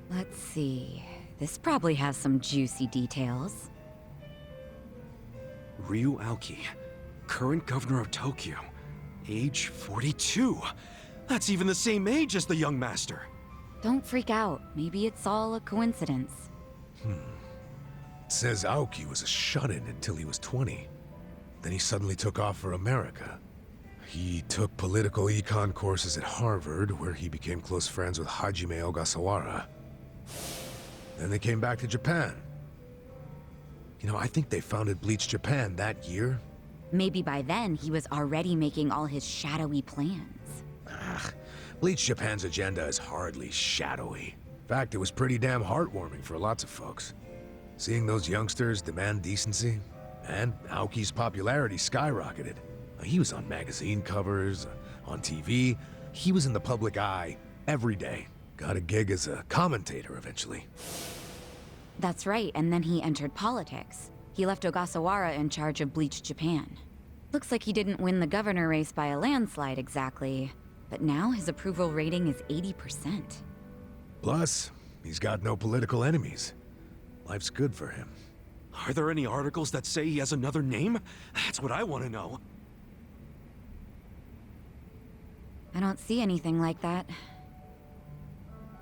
Let's see. This probably has some juicy details. Ryu Aoki, current governor of Tokyo, age 42. That's even the same age as the young master. Don't freak out. Maybe it's all a coincidence. It says Aoki was a shut-in until he was 20. Then he suddenly took off for America. He took political econ courses at Harvard, where he became close friends with Hajime Ogasawara. Then they came back to Japan. You know, I think they founded Bleach Japan that year. Maybe by then he was already making all his shadowy plans. Bleach Japan's agenda is hardly shadowy. In fact, it was pretty damn heartwarming for lots of folks. Seeing those youngsters demand decency, and Aoki's popularity skyrocketed. He was on magazine covers, on TV. He was in the public eye every day. Got a gig as a commentator eventually. That's right, and then he entered politics. He left Ogasawara in charge of Bleach Japan. Looks like he didn't win the governor race by a landslide exactly, but now his approval rating is 80%. Plus, he's got no political enemies. Life's good for him. Are there any articles that say he has another name? That's what I want to know. I don't see anything like that.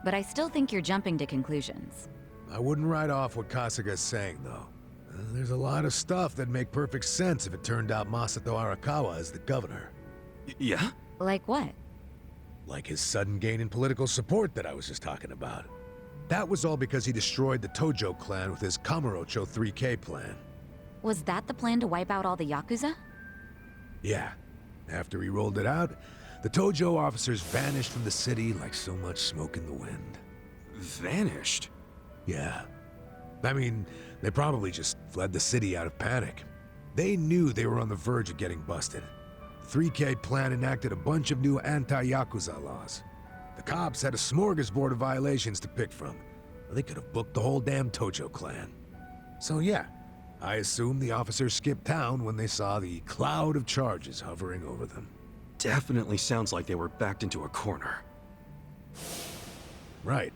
But I still think you're jumping to conclusions. I wouldn't write off what Kasuga's saying, though. There's a lot of stuff that'd make perfect sense if it turned out Masato Arakawa is the governor. Yeah? Like what? Like his sudden gain in political support that I was just talking about. That was all because he destroyed the Tojo clan with his Kamurocho 3K plan. Was that the plan to wipe out all the Yakuza? Yeah. After he rolled it out, the Tojo officers vanished from the city like so much smoke in the wind. Vanished? Yeah. I mean, they probably just fled the city out of panic. They knew they were on the verge of getting busted. The 3K plan enacted a bunch of new anti-Yakuza laws. The cops had a smorgasbord of violations to pick from. They could have booked the whole damn Tojo clan. So yeah, I assume the officers skipped town when they saw the cloud of charges hovering over them. Definitely sounds like they were backed into a corner. Right.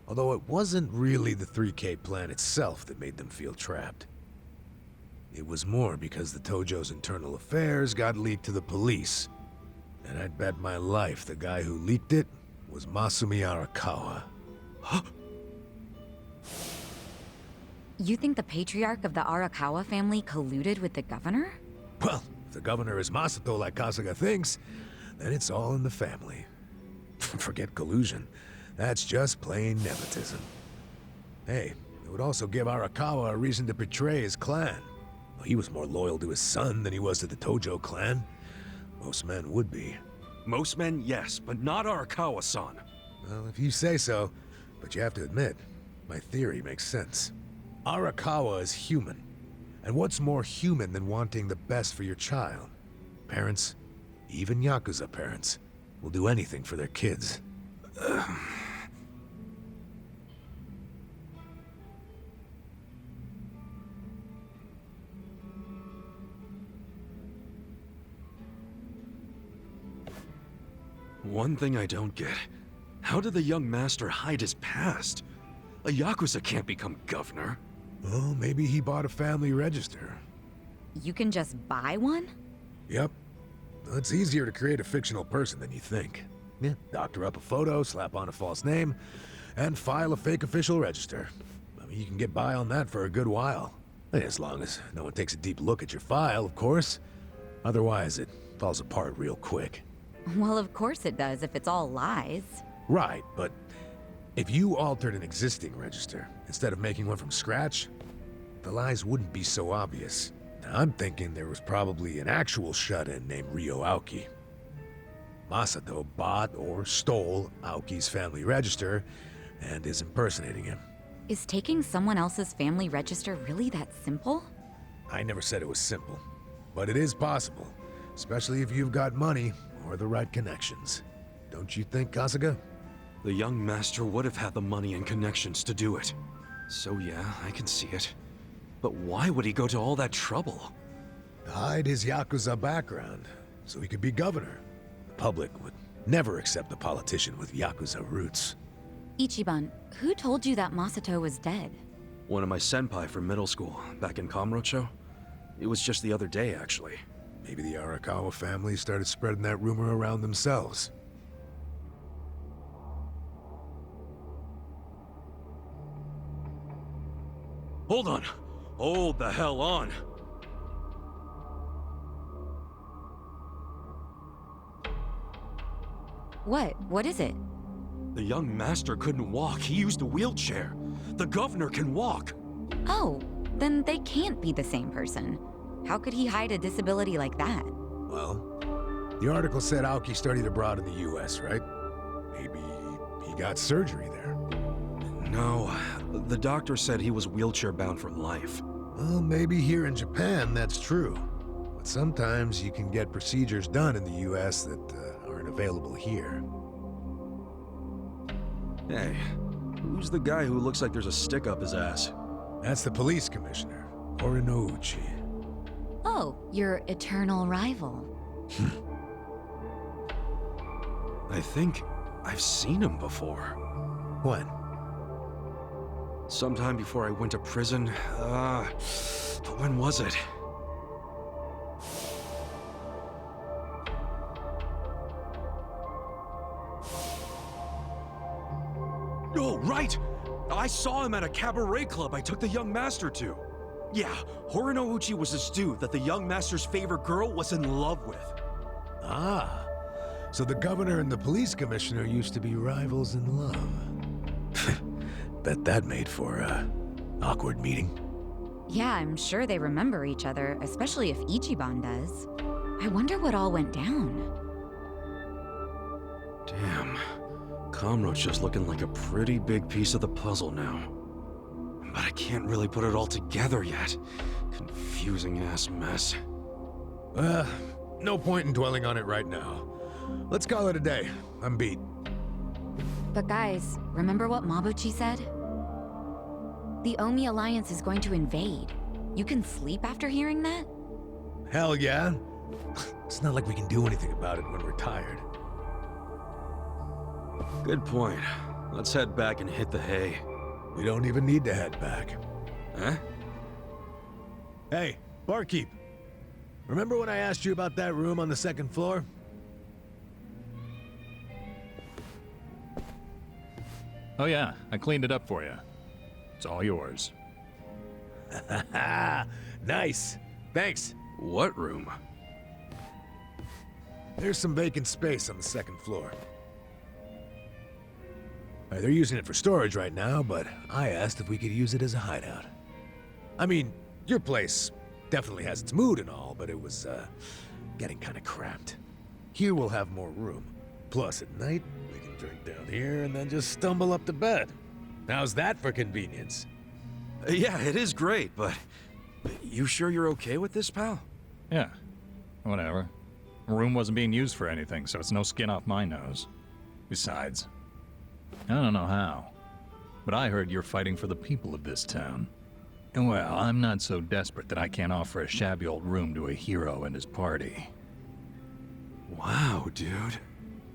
Although it wasn't really the 3K plan itself that made them feel trapped. It was more because the Tojo's internal affairs got leaked to the police. And I'd bet my life the guy who leaked it was Masumi Arakawa. You think the patriarch of the Arakawa family colluded with the governor? Well, if the governor is Masato like Kasuga thinks, then it's all in the family. Forget collusion. That's just plain nepotism. Hey, it would also give Arakawa a reason to betray his clan. Well, he was more loyal to his son than he was to the Tojo clan. Most men would be. Most men, yes, but not Arakawa-san. Well, if you say so, but you have to admit, my theory makes sense. Arakawa is human. And what's more human than wanting the best for your child? Parents, even Yakuza parents, will do anything for their kids. One thing I don't get. How did the young master hide his past? A Yakuza can't become governor. Well, maybe he bought a family register. You can just buy one? Yep. Well, it's easier to create a fictional person than you think. Yeah, doctor up a photo, slap on a false name, and file a fake official register. I mean, you can get by on that for a good while. As long as no one takes a deep look at your file, of course. Otherwise, it falls apart real quick. Well, of course it does if it's all lies. Right, but if you altered an existing register, instead of making one from scratch, the lies wouldn't be so obvious. Now, I'm thinking there was probably an actual shut-in named Ryo Aoki. Masato bought or stole Aoki's family register and is impersonating him. Is taking someone else's family register really that simple? I never said it was simple, but it is possible, especially if you've got money or the right connections. Don't you think, Kasuga? The young master would have had the money and connections to do it. So yeah, I can see it. But why would he go to all that trouble? To hide his Yakuza background, so he could be governor. The public would never accept a politician with Yakuza roots. Ichiban, who told you that Masato was dead? One of my senpai from middle school, back in Kamurocho. It was just the other day, actually. Maybe the Arakawa family started spreading that rumor around themselves. Hold on! Hold the hell on! What? What is it? The young master couldn't walk. He used a wheelchair. The governor can walk. Oh, then they can't be the same person. How could he hide a disability like that? Well, the article said Aoki studied abroad in the US, right? Maybe he got surgery there. No, the doctor said he was wheelchair-bound for life. Well, maybe here in Japan that's true. But sometimes you can get procedures done in the US that aren't available here. Hey, who's the guy who looks like there's a stick up his ass? That's the police commissioner, Orinouchi. Oh, your eternal rival. I think I've seen him before. When? Sometime before I went to prison. But when was it? Oh, right! I saw him at a cabaret club I took the young master to. Yeah, Horinouchi was this dude that the young master's favorite girl was in love with. Ah, so the governor and the police commissioner used to be rivals in love. Bet that made for a awkward meeting. Yeah, I'm sure they remember each other, especially if Ichiban does. I wonder what all went down. Damn. Kamurocho's looking like a pretty big piece of the puzzle now. But I can't really put it all together yet. Confusing ass mess. No point in dwelling on it right now. Let's call it a day. I'm beat. But guys, remember what Mabuchi said? The Omi Alliance is going to invade. You can sleep after hearing that? Hell yeah. It's not like we can do anything about it when we're tired. Good point. Let's head back and hit the hay. We don't even need to head back. Huh? Hey, barkeep. Remember when I asked you about that room on the second floor? Oh yeah, I cleaned it up for you. It's all yours. Nice. Thanks. What room? There's some vacant space on the second floor. They're using it for storage right now, but I asked if we could use it as a hideout. I mean, your place definitely has its mood and all, but it was, getting kinda cramped. Here we'll have more room. Plus, at night, we can drink down here and then just stumble up to bed. How's that for convenience? Yeah, it is great, but... You sure you're okay with this, pal? Yeah, whatever. The room wasn't being used for anything, so it's no skin off my nose. Besides, I don't know how, but I heard you're fighting for the people of this town. And well, I'm not so desperate that I can't offer a shabby old room to a hero and his party. Wow, dude.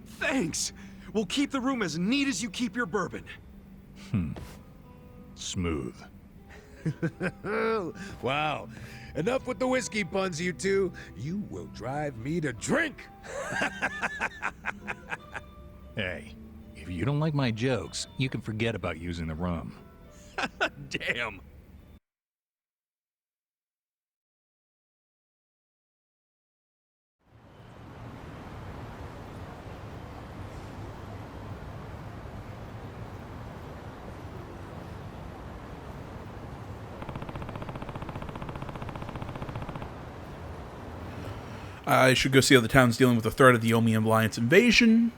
Thanks! We'll keep the room as neat as you keep your bourbon. Smooth. Wow. Enough with the whiskey puns, you two. You will drive me to drink. Hey, if you don't like my jokes, you can forget about using the room. Damn! I should go see how the town's dealing with the threat of the Omi Alliance invasion.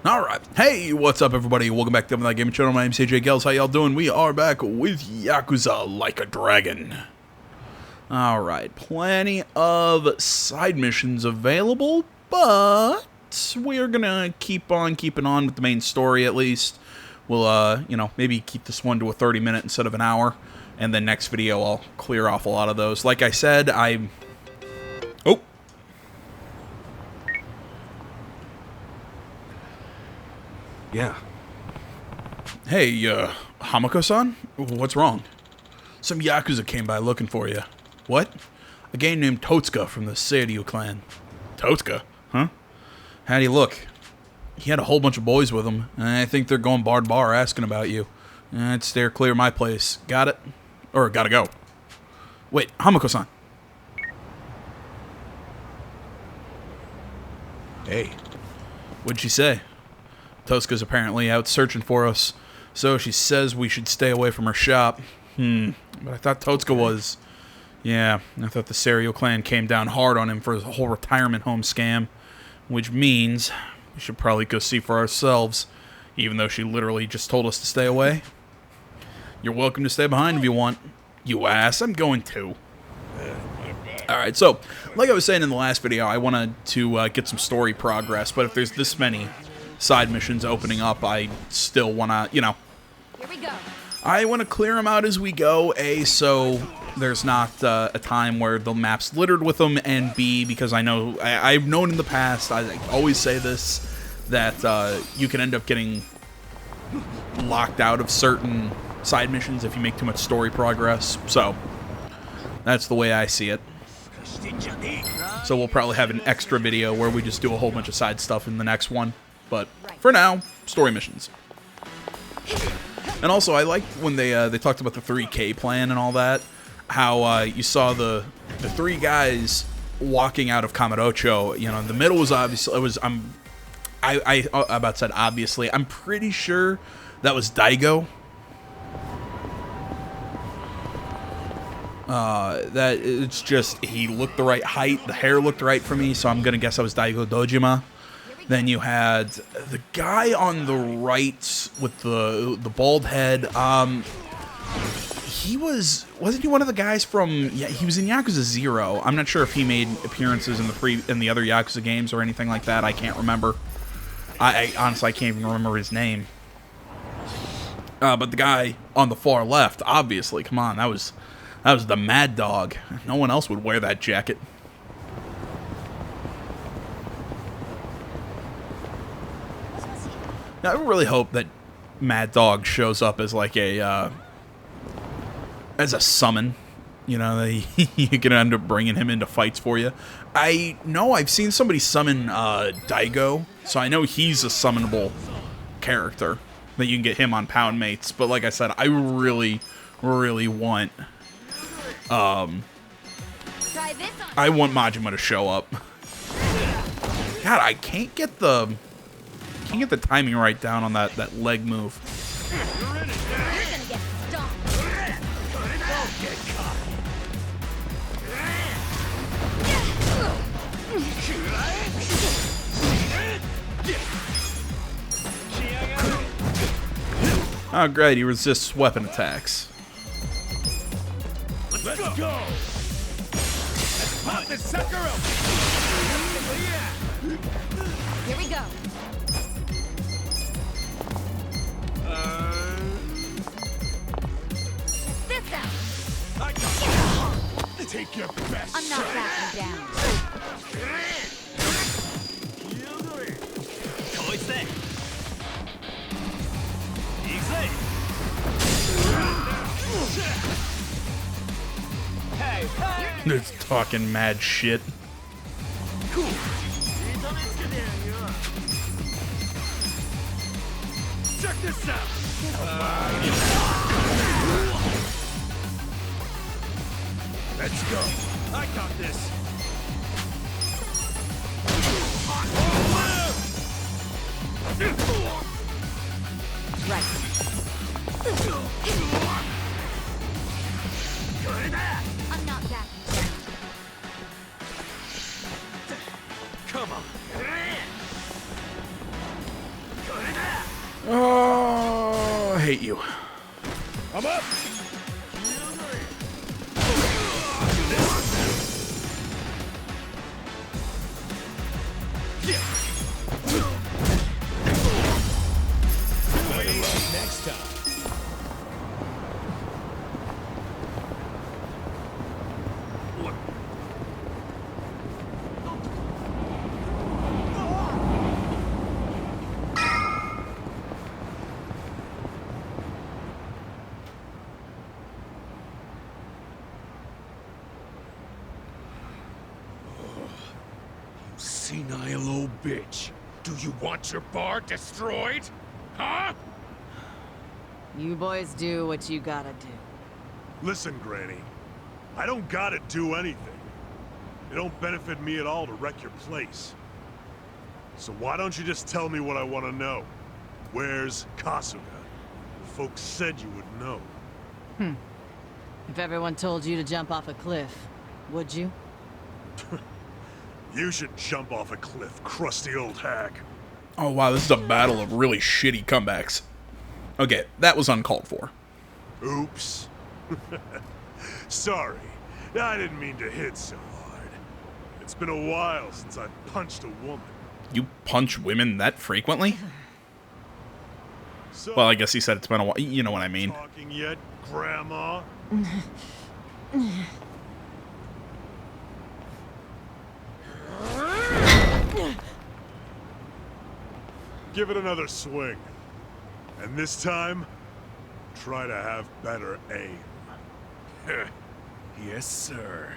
Alright, hey, what's up everybody? Welcome back to the Gaming Channel. My name's AJ Gels. How y'all doing? We are back with Yakuza Like a Dragon. Alright, plenty of side missions available, but we're gonna keep on keeping on with the main story at least. We'll, maybe keep this one to a 30-minute instead of an hour, and then next video I'll clear off a lot of those. Like I said, Oh! Yeah. Hey, Hamako-san? What's wrong? Some Yakuza came by looking for you. What? A guy named Totsuka from the Seiryu clan. Totsuka? Huh? How'd he look? He had a whole bunch of boys with him, and I think they're going bar to bar asking about you. I'd steer clear of my place. Got it? Or gotta go. Wait, Hamako-san. Hey, What'd she say? Totsuka's apparently out searching for us, so she says we should stay away from her shop. But I thought Totsuka was... Yeah, I thought the Seiryu clan came down hard on him for his whole retirement home scam, which means we should probably go see for ourselves, even though she literally just told us to stay away. You're welcome to stay behind if you want. You ass, I'm going to. Alright, so, like I was saying in the last video, I wanted to get some story progress, but if there's this many side missions opening up, I still want to, you know... Here we go. I want to clear them out as we go, A, so there's not a time where the map's littered with them, and B, because I know, I've known in the past, I always say this, that you can end up getting locked out of certain side missions if you make too much story progress, so that's the way I see it. So we'll probably have an extra video where we just do a whole bunch of side stuff in the next one, but for now, story missions. And also, I liked when they talked about the 3K plan and all that, how you saw the three guys walking out of Kamurocho. You know, the middle was obviously, I about said obviously, I'm pretty sure that was Daigo. That it's just, he looked the right height, the hair looked right for me, so I'm gonna guess I was Daigo Dojima. Then you had the guy on the right with the bald head. Wasn't he one of the guys from? Yeah, he was in Yakuza 0. I'm not sure if he made appearances in the other Yakuza games or anything like that. I can't remember. I honestly, I can't even remember his name. But the guy on the far left, obviously, come on, that was the Mad Dog. No one else would wear that jacket. Now, I really hope that Mad Dog shows up as like a summon. You know, you can end up bringing him into fights for you. I know I've seen somebody summon Daigo, so I know he's a summonable character that you can get him on Pound Mates. But like I said, I really, really want I want Majima to show up. God, I can't get the timing right down on that leg move. You're gonna get stomped. Oh, great, he resists weapon attacks. Let's go! Let's pop this sucker up! Here we go. Check this out. I got you. Take your best I'm not shot. backing down. They're talking mad shit. Check this out! Let's go! I got this! Right. I'm not backing down. Come on! Oh, I hate you. I'm up! Next time. senile old bitch. Do you want your bar destroyed? Huh? You boys do what you gotta do. Listen, Granny. I don't gotta do anything. It don't benefit me at all to wreck your place. So why don't you just tell me what I want to know? Where's Kasuga? Folks said you would know. If everyone told you to jump off a cliff, would you? You should jump off a cliff, crusty old hag. Oh wow, this is a battle of really shitty comebacks. Okay, that was uncalled for. Oops. Sorry. I didn't mean to hit so hard. It's been a while since I've punched a woman. You punch women that frequently? So, Well, I guess he said it's been a while. You know what I mean. talking yet, Grandma? Give it another swing. And this time, try to have better aim. Yes, sir.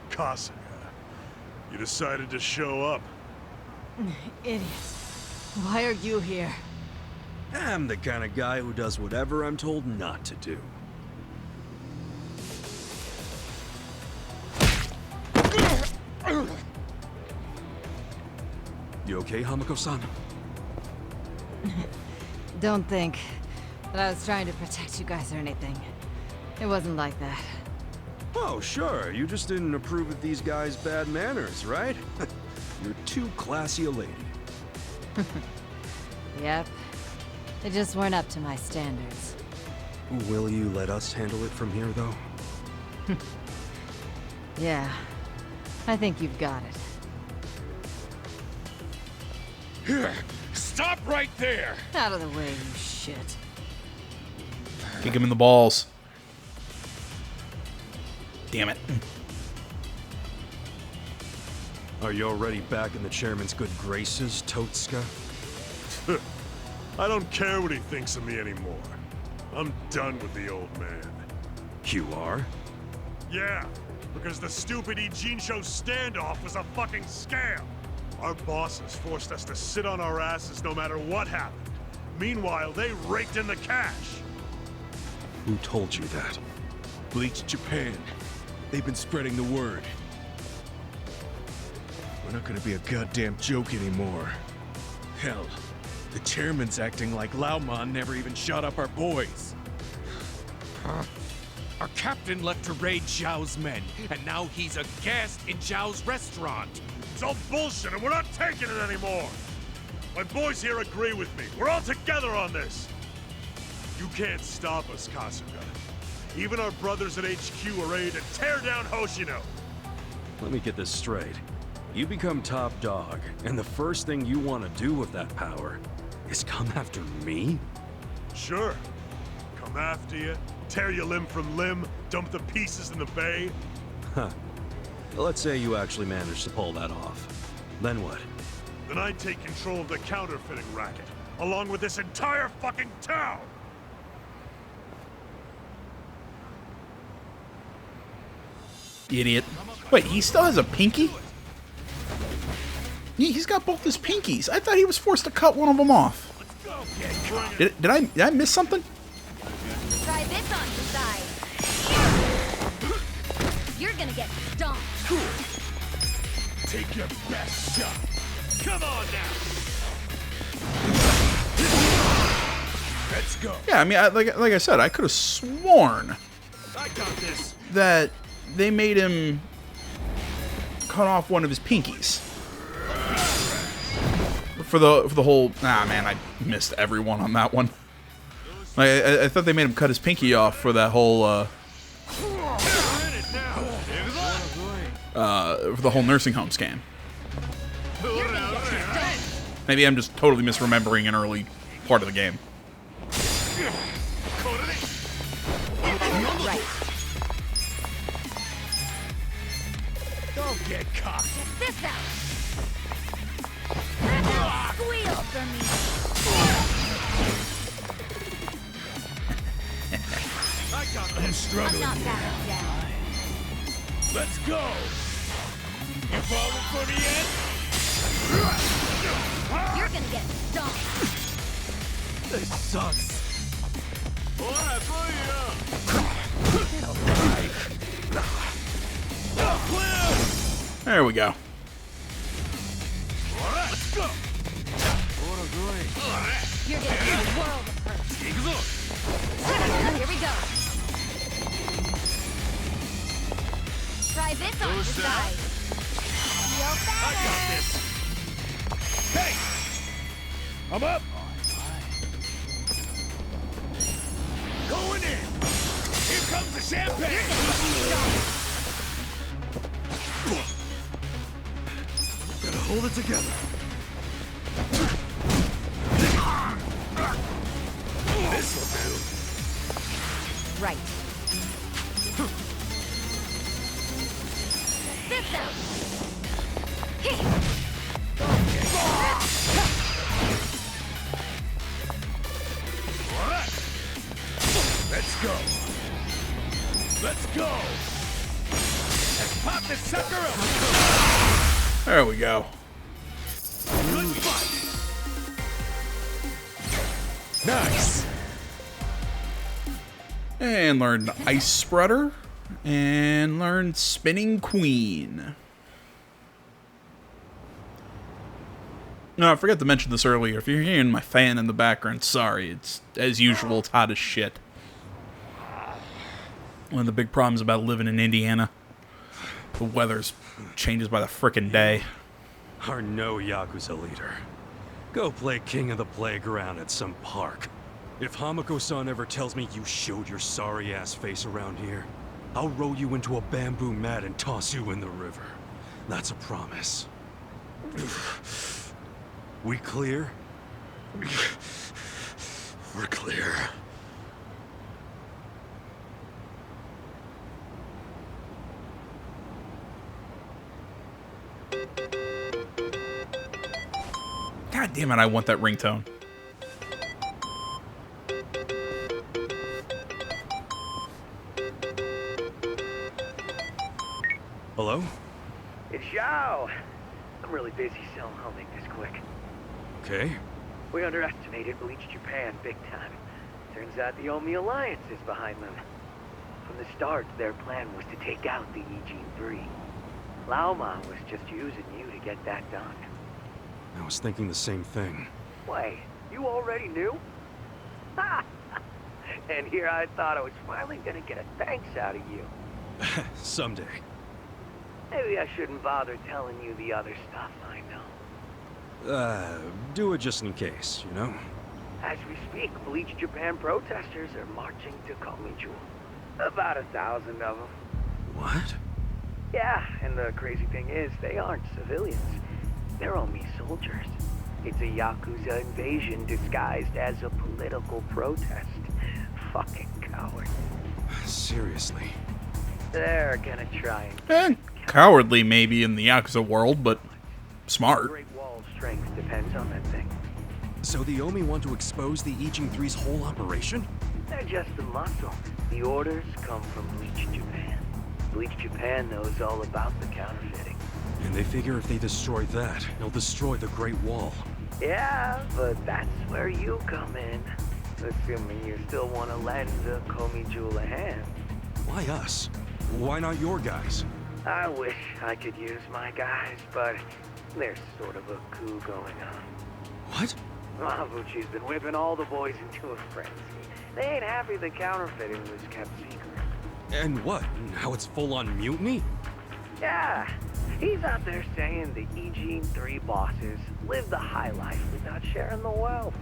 Kasuga, you decided to show up. Idiot. Why are you here? I'm the kind of guy who does whatever I'm told not to do. You okay, Hamako-san? Don't think that I was trying to protect you guys or anything. It wasn't like that. Oh, sure. You just didn't approve of these guys' bad manners, right? You're too classy a lady. Yep. They just weren't up to my standards. Will you let us handle it from here, though? Yeah. I think you've got it. Here! Stop right there! Out of the way, you shit. Kick him in the balls. Damn it. Are you already back in the chairman's good graces, Totsuka? I don't care what he thinks of me anymore. I'm done with the old man. You are? Yeah, because the stupid Ijincho standoff was a fucking scam. Our bosses forced us to sit on our asses no matter what happened. Meanwhile, they raked in the cash. Who told you that? Bleach Japan. They've been spreading the word. We're not gonna be a goddamn joke anymore. Hell, the chairman's acting like Lauman never even shot up our boys. Our captain left to raid Zhao's men, and now he's a guest in Zhao's restaurant. It's all bullshit and we're not taking it anymore. My boys here agree with me. We're all together on this. You can't stop us, Kasuga. Even our brothers at HQ are ready to tear down Hoshino. Let me get this straight. You become top dog, and the first thing you want to do with that power is come after me? Sure. Come after you, tear you limb from limb, dump the pieces in the bay. Huh. Let's say you actually managed to pull that off. Then what? Then I'd take control of the counterfeiting racket, along with this entire fucking town! Idiot. Wait, he still has a pinky? He's got both his pinkies. I thought he was forced to cut one of them off. Did I miss something? Try this on the side. You're gonna get stomped. Take your best shot. Come on now. Let's go. Yeah, I mean, like I said, I could have sworn I got this. that they made him cut off one of his pinkies. For the whole... Nah, man, I missed everyone on that one. I thought they made him cut his pinky off for that whole, for the whole nursing home scam. Maybe I'm just totally misremembering an early part of the game. Right. Don't get cocky. Check this out. Squeal for me. I got I'm this. struggling. I'm not backing down. Let's go. You falling for me yet? You're gonna get stomped. This sucks. There we go. Let's go. You're gonna feel a world of hurt. Here we go. Try this on the side. Feel better. Hey, I'm up. Going in. Here comes the champagne. Gotta hold it together. This'll do. Right. This out. Let's go. Let's go. Let's pop this sucker up. There we go. Good fight. Nice. And learn Ice Spreader. And learn Spinning Queen. No, I forgot to mention this earlier. If you're hearing my fan in the background, sorry. It's, as usual, it's hot as shit. One of the big problems about living in Indiana. The weather changes by the frickin' day. Our no Yakuza leader. Go play king of the playground at some park. If Hamako-san ever tells me you showed your sorry-ass face around here, I'll row you into a bamboo mat and toss you in the river. That's a promise. We clear? We're clear. God damn it, I want that ringtone. Hello? It's Xiao. I'm really busy, so I'll make this quick. Okay. We underestimated Bleach Japan big time. Turns out the Omi Alliance is behind them. From the start, their plan was to take out the Ijin 3. Laoma was just using you to get that done. I was thinking the same thing. Wait, you already knew? Ha! And here I thought I was finally gonna get a thanks out of you. Someday. Maybe I shouldn't bother telling you the other stuff I know. Do it just in case, you know? As we speak, Bleach Japan protesters are marching to Komijul. About 1,000 of them. What? Yeah, and the crazy thing is, they aren't civilians. They're only soldiers. It's a Yakuza invasion disguised as a political protest. Fucking cowards. Seriously. They're gonna try and... Cowardly maybe in the Yakuza world, but The smart. Great Wall's strength depends on that thing. So the Omi want to expose the Ijin 3's whole operation? They're just the muscle. The orders come from Bleach Japan. Bleach Japan knows all about the counterfeiting. And they figure if they destroy that, they'll destroy the Great Wall. Yeah, but that's where you come in. Assuming you still want to lend the Komijul a hand. Why us? Why not your guys? I wish I could use my guys, but there's sort of a coup going on. What? Mabuchi's been whipping all the boys into a frenzy. They ain't happy the counterfeiting was kept secret. And what? Now it's full-on mutiny? Yeah, he's out there saying the Ijin 3 bosses live the high life without sharing the wealth.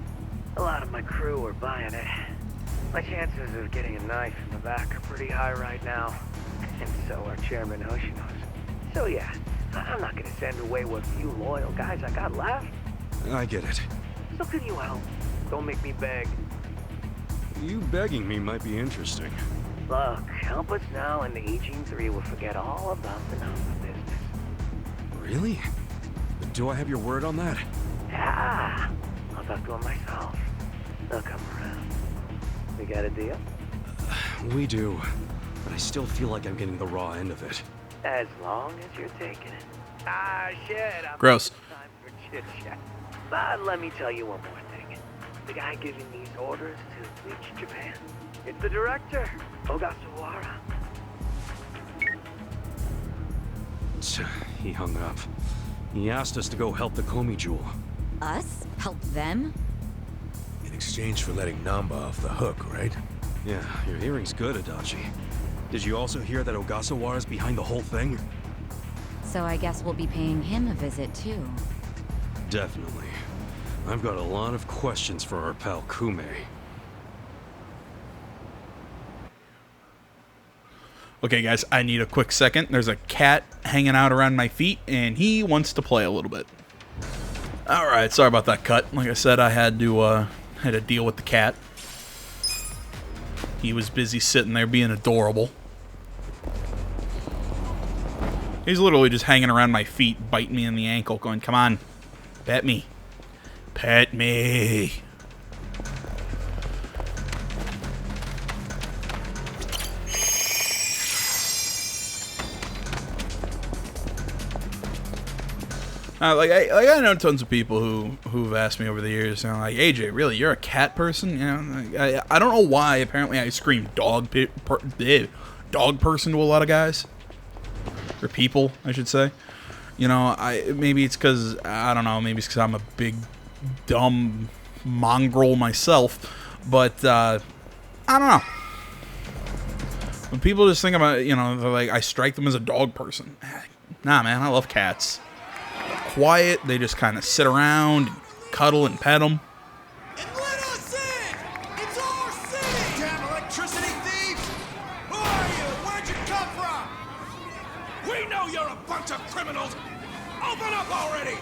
A lot of my crew are buying it. My chances of getting a knife in the back are pretty high right now. And so are Chairman Hoshino's. So yeah, I'm not gonna send away what few loyal guys I got left. I get it. So can you help? Don't make me beg. You begging me might be interesting. Look, help us now and the Ijin 3 will forget all about the Napa business. Really? Do I have your word on that? Yeah, I'll talk to him myself. They'll come around. We got a deal? We do, but I still feel like I'm getting the raw end of it. As long as you're taking it. Ah, shit. I'm Gross. time for chit-chat. But let me tell you one more thing. The guy giving these orders to Bleach Japan, it's the director, Ogasawara. He hung up. He asked us to go help the Komi Jewel. Us? Help them? In exchange for letting Namba off the hook, right? Yeah, your hearing's good, Adachi. Did you also hear that Ogasawara's behind the whole thing? So I guess we'll be paying him a visit too. Definitely. I've got a lot of questions for our pal Kume. Okay, guys, I need a quick second. There's a cat hanging out around my feet, and he wants to play a little bit. Alright, sorry about that cut. Like I said, I had to deal with the cat. He was busy sitting there being adorable. He's literally just hanging around my feet, biting me in the ankle, going, come on, pet me. Pet me. I know tons of people who've asked me over the years, you know, like, AJ, really, you're a cat person? You know, I don't know why. Apparently, I scream dog person to a lot of guys, or people, I should say. You know, maybe it's because I don't know. Maybe it's because I'm a big dumb mongrel myself, but I don't know. When people just think about, you know, they're like, I strike them as a dog person. Nah, man, I love cats. Quiet, they just kind of sit around, cuddle, and pet them. And let us in! It's our city! Damn electricity thieves! Who are you? Where'd you come from? We know you're a bunch of criminals! Open up already!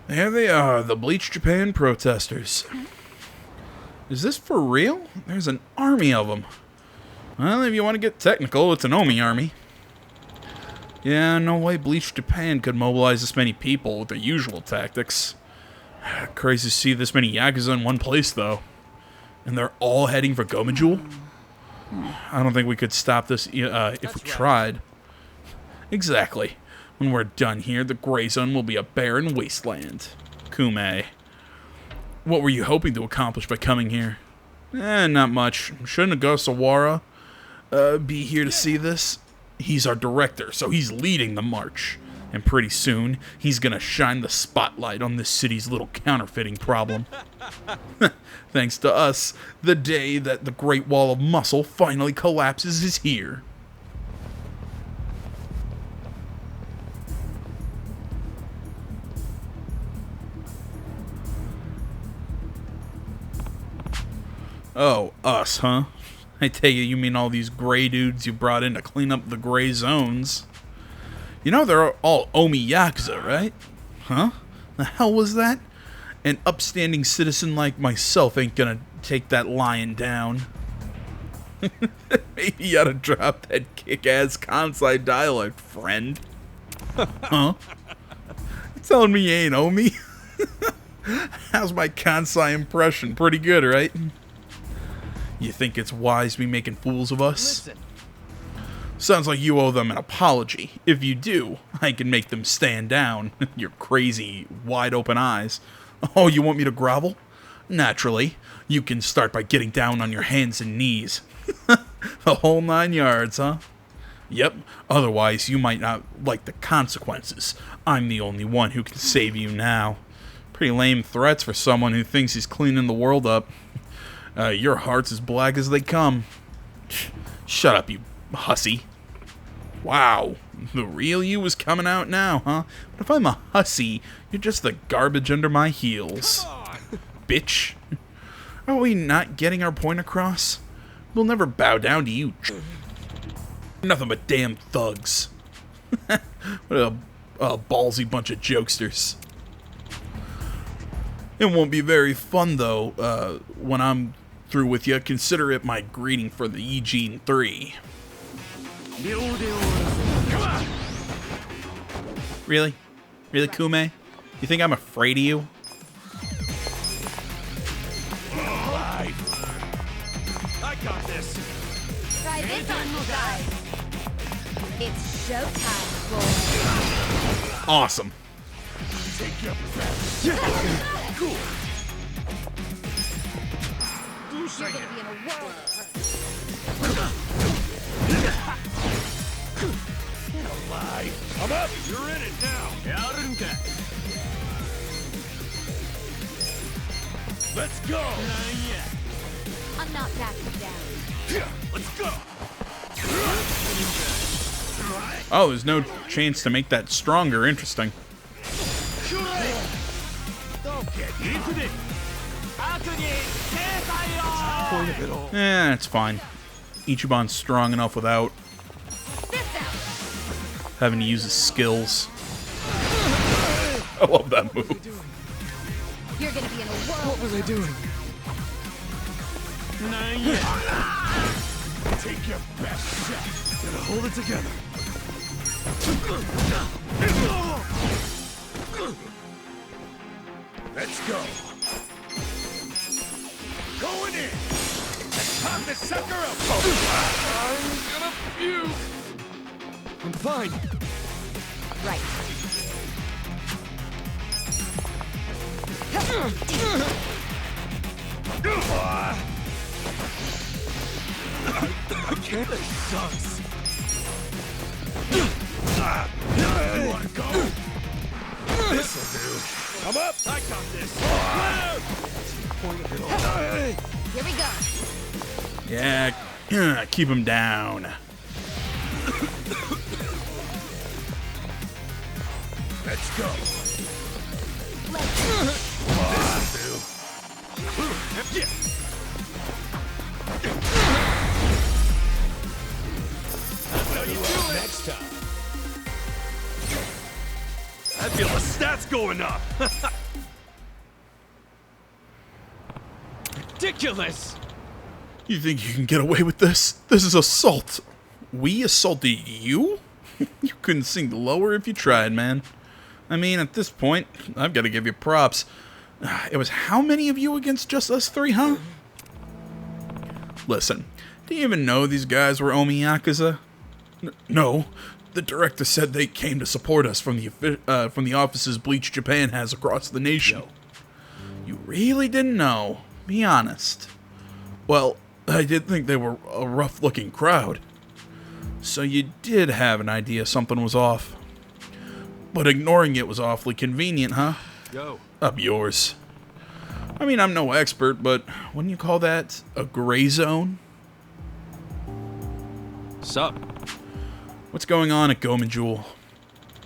There they are, the Bleach Japan protesters. Is this for real? There's an army of them. Well, if you want to get technical, it's an Omi army. Yeah, no way Bleach Japan could mobilize this many people with their usual tactics. Crazy to see this many Yakuza in one place, though. And they're all heading for Gomajul? I don't think we could stop this if we tried. Exactly. When we're done here, the Gray Zone will be a barren wasteland. Kume. What were you hoping to accomplish by coming here? Not much. Shouldn't Ogasawara be here to see this? He's our director, so he's leading the march. And pretty soon, he's gonna shine the spotlight on this city's little counterfeiting problem. Thanks to us, the day that the Great Wall of Muscle finally collapses is here. Oh, us, huh? I take it you mean all these gray dudes you brought in to clean up the gray zones. You know they're all Omi Yakuza, right? Huh? The hell was that? An upstanding citizen like myself ain't gonna take that lion down. Maybe you ought to drop that kick-ass Kansai dialect, friend. Huh? You telling me you ain't Omi? How's my Kansai impression? Pretty good, right? You think it's wise me making fools of us? Listen. Sounds like you owe them an apology. If you do, I can make them stand down. Your crazy, wide-open eyes. Oh, you want me to grovel? Naturally. You can start by getting down on your hands and knees. The whole 9 yards, huh? Yep. Otherwise, you might not like the consequences. I'm the only one who can save you now. Pretty lame threats for someone who thinks he's cleaning the world up. Your heart's as black as they come. Shut up, you hussy. Wow, the real you is coming out now, huh? But if I'm a hussy, you're just the garbage under my heels. Bitch. Are we not getting our point across? We'll never bow down to you. Nothing but damn thugs. What a ballsy bunch of jokesters. It won't be very fun, though, when I'm through with you, consider it my greeting for the Eugene 3. Come on! Really? Really, Kume? You think I'm afraid of you? I got this. Try this on, you guys. It's showtime, boys. Awesome. Take your best. Cool. You're gonna be in a world of hurt. Get alive. I'm up. You're in it now. Let's go. I'm not backing down. Let's go. Oh, there's no chance to make that stronger. Interesting. Don't get into it. Point of it all. It's fine. Ichiban's strong enough without having to use his skills. I love that move. You're gonna be in a world. What was I doing? Take your best shot. Gotta hold it together. Let's go. Going in. Let's pop this sucker up. I'm gonna puke. I'm fine. Right. I can't. This sucks. You wanna go? This'll do. I'm up. I got this. Point of it all. Here we go. Yeah, keep him down. Let's go. This'll do. Yeah. How you doing? Next time. I feel the stats going up. Ridiculous. You think you can get away with this? This is assault. We assaulted you? You couldn't sink lower if you tried, man. I mean, at this point, I've got to give you props. It was how many of you against just us three, huh? Listen, do you even know these guys were Omi Yakuza? No. The director said they came to support us from the offices Bleach Japan has across the nation. You really didn't know? Be honest. Well, I did think they were a rough-looking crowd. So you did have an idea something was off. But ignoring it was awfully convenient, huh? Yo. Up yours. I mean, I'm no expert, but wouldn't you call that a gray zone? Sup? What's going on at Goma Jewel?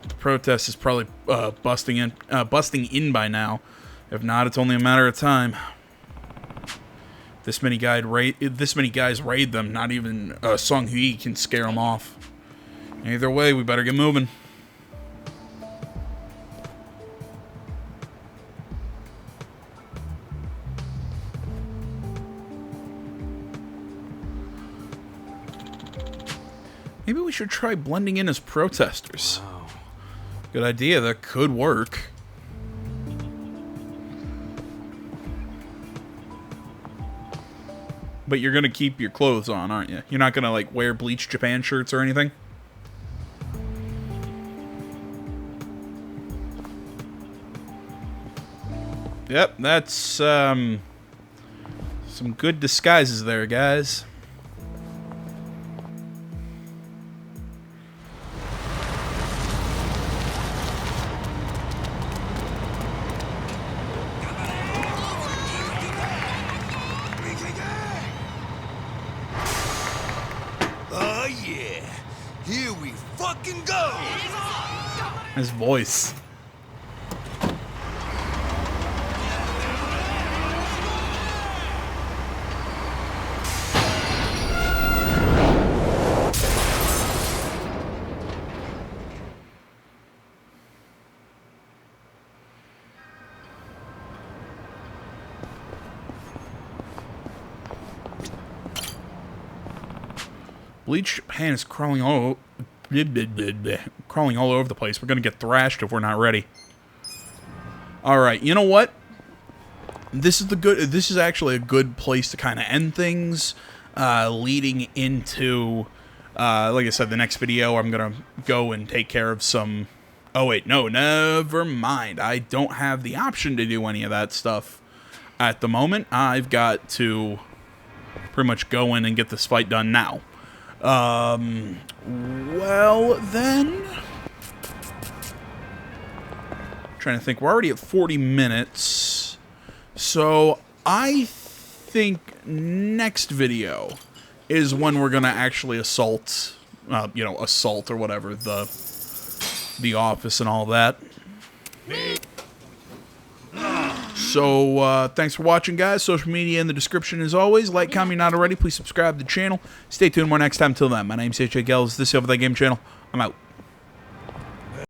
The protest is probably busting in by now. If not, it's only a matter of time. This many guys raid them. Not even Song Hui can scare them off. Either way, we better get moving. Maybe we should try blending in as protesters. Wow. Good idea. That could work. But you're gonna keep your clothes on, aren't you? You're not gonna, like, wear Bleach Japan shirts or anything? Yep, that's, some good disguises there, guys. Oh yeah, here we fucking go! His voice. Bleach Japan is crawling all over the place. We're gonna get thrashed if we're not ready. All right, you know what? This is actually a good place to kind of end things, leading into, like I said, the next video. I'm gonna go and take care of some. Oh wait, no, never mind. I don't have the option to do any of that stuff at the moment. I've got to pretty much go in and get this fight done now. Well then, trying to think. We're already at 40 minutes, so I think next video is when we're gonna actually assault, assault or whatever the office and all that. So, thanks for watching, guys. Social media in the description as always. Like, comment, not already. Please subscribe to the channel. Stay tuned more next time. Till then, my name's AJ Gels. This is Over That Game Channel. I'm out.